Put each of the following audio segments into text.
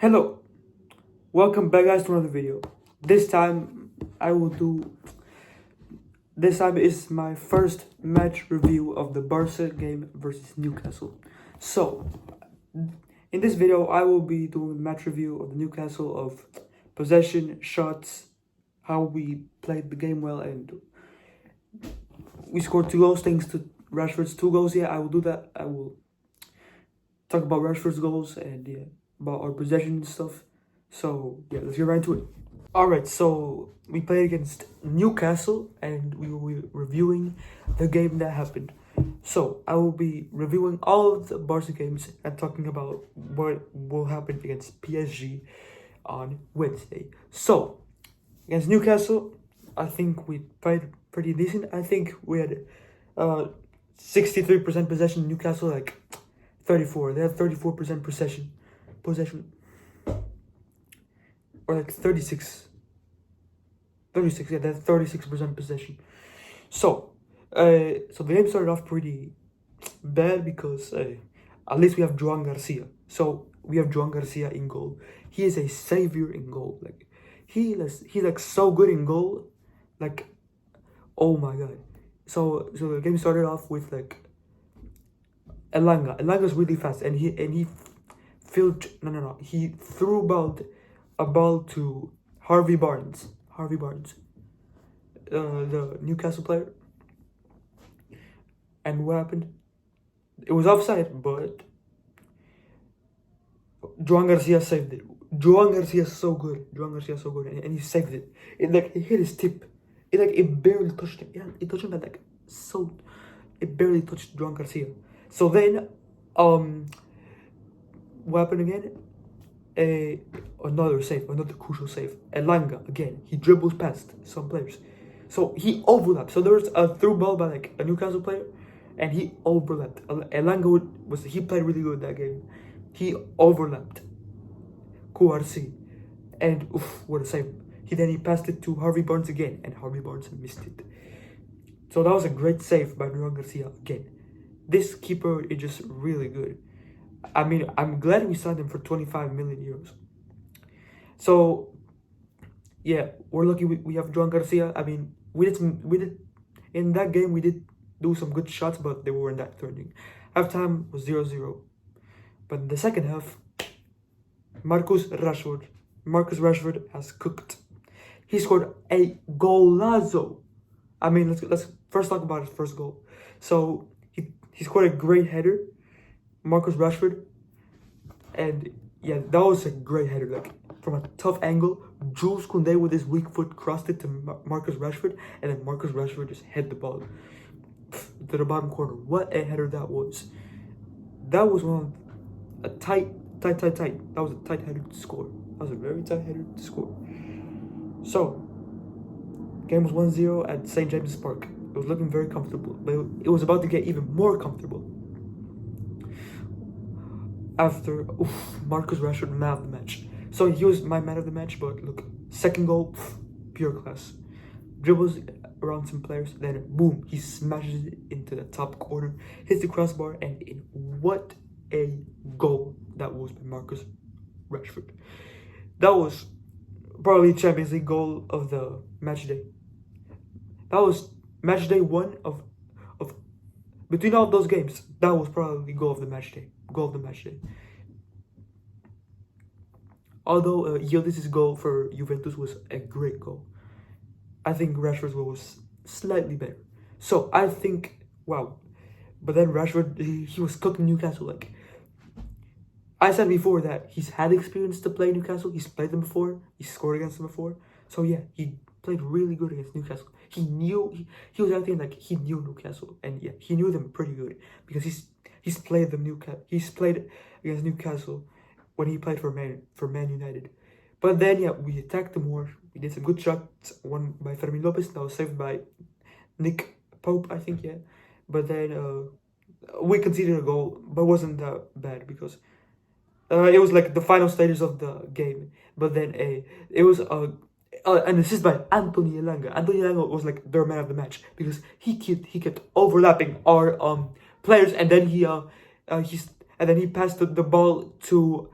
Hello, welcome back guys to another video. This time I will do this time is my first match review of the Barca game versus Newcastle. So in this video I will be doing a match review of the Newcastle of possession, shots, how we played the game well, and we scored 2 goals thanks to Rashford's 2 goals. I will do that. I will talk about Rashford's goals and about our possession and stuff. So yeah, let's get right into it. Alright, so we played against Newcastle and we will be reviewing the game that happened. So I will be reviewing all of the Barca games and talking about what will happen against PSG on Wednesday. So against Newcastle, I think we played pretty decent. I think we had 63% possession. Newcastle like 34. They had 34% possession. Or like 36, yeah, that's 36% possession. So the game started off pretty bad because at least we have Joan Garcia. So we have Joan Garcia in goal. He is a savior in goal. Like he's like so good in goal. Like, oh my god. So the game started off with like Elanga's really fast, and he he threw a ball to Harvey Barnes, the Newcastle player. And what happened? It was offside, but Joan Garcia saved it. Joan Garcia is so good. And he saved it. It hit his tip. It barely touched him. Yeah, it touched him, but it barely touched Joan Garcia. So then, what happened again? Another crucial save. Elanga again. He dribbles past some players, so he overlapped. So there was a through ball by like a Newcastle player, and he overlapped. Elanga he played really good that game. He overlapped Kouarsi, and what a save! He passed it to Harvey Barnes again, and Harvey Barnes missed it. So that was a great save by Joan Garcia again. This keeper is just really good. I mean, I'm glad we signed him for 25 million euros. So, yeah, we're lucky we have Joan Garcia. I mean, we did in that game we did do some good shots, but they weren't that threatening. Halftime was 0-0, but in the second half, Marcus Rashford has cooked. He scored a golazo. I mean, let's first talk about his first goal. So he scored a great header. Marcus Rashford, and yeah, that was a great header, like from a tough angle. Jules Koundé with his weak foot crossed it to Marcus Rashford, and then Marcus Rashford just hit the ball to the bottom corner. What a header that was! That was a tight. That was a tight header to score. That was a very tight header to score. So, game was 1-0 at St. James's Park. It was looking very comfortable, but it was about to get even more comfortable. After Marcus Rashford, man of the match. So he was my man of the match, but look, second goal, pure class. Dribbles around some players, then boom, he smashes it into the top corner, hits the crossbar, and in what a goal that was by Marcus Rashford. That was probably Champions League goal of the match day. That was match day one of between all those games. That was probably goal of the match day. Although Yıldız's goal for Juventus was a great goal, I think Rashford's goal was slightly better. So I think, wow. But then Rashford, he was cooking Newcastle. Like I said before, that he's had experience to play Newcastle. He's played them before. He scored against them before. So yeah, he played really good against Newcastle. He was acting like he knew Newcastle, and yeah, he knew them pretty good because he's played against Newcastle when he played for Man United. But then yeah, we attacked them more. We did some good shots. One by Fermin Lopez, that was saved by Nick Pope, I think, yeah. But then we conceded a goal, but it wasn't that bad because it was like the final stages of the game. But then it was an assist by Anthony Elanga. Anthony Elanga was like their man of the match because he kept overlapping our players, and then he passed the ball to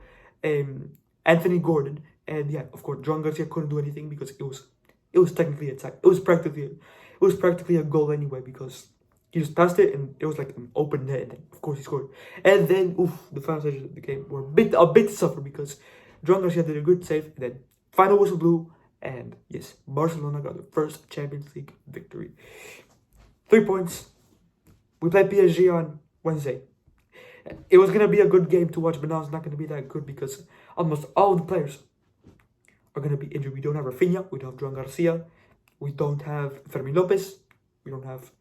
Anthony Gordon, and yeah, of course, John Garcia couldn't do anything because it was technically a tie. It was practically a goal anyway because he just passed it and it was like an open net, and then of course he scored. And then the final stages of the game were a bit suffer because John Garcia did a good save, and then final whistle blew, and yes, Barcelona got the first Champions League victory. 3 points. We played PSG on Wednesday. It was gonna be a good game to watch, but now it's not gonna be that good because almost all the players are gonna be injured. We don't have Rafinha, we don't have Joan Garcia, we don't have Fermin Lopez, we don't have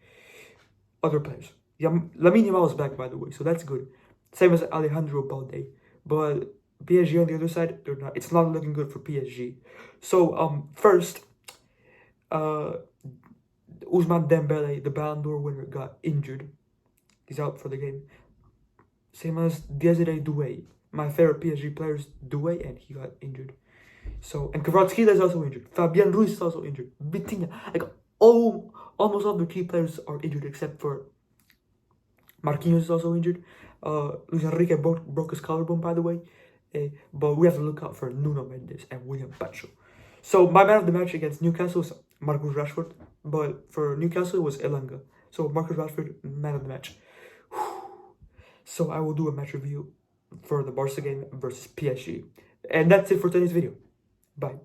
other players. Yeah, Lamine Yamal is back, by the way, so that's good. Same as Alejandro Balde, but PSG on the other side, they're not. It's not looking good for PSG. So first, Ousmane Dembele, the Ballon d'Or winner, got injured. He's out for the game. Same as Desiree Doué, my favorite PSG player is Doué, and he got injured. So, and Kvaratskhelia is also injured. Fabian Ruiz is also injured. Vitinha, like almost all the key players are injured except for Marquinhos is also injured. Luis Enrique broke his collarbone, by the way. But we have to look out for Nuno Mendes and William Pacho. So my man of the match against Newcastle was Marcus Rashford, but for Newcastle it was Elanga. So Marcus Rashford, man of the match. So I will do a match review for the Barca game versus PSG. And that's it for today's video. Bye.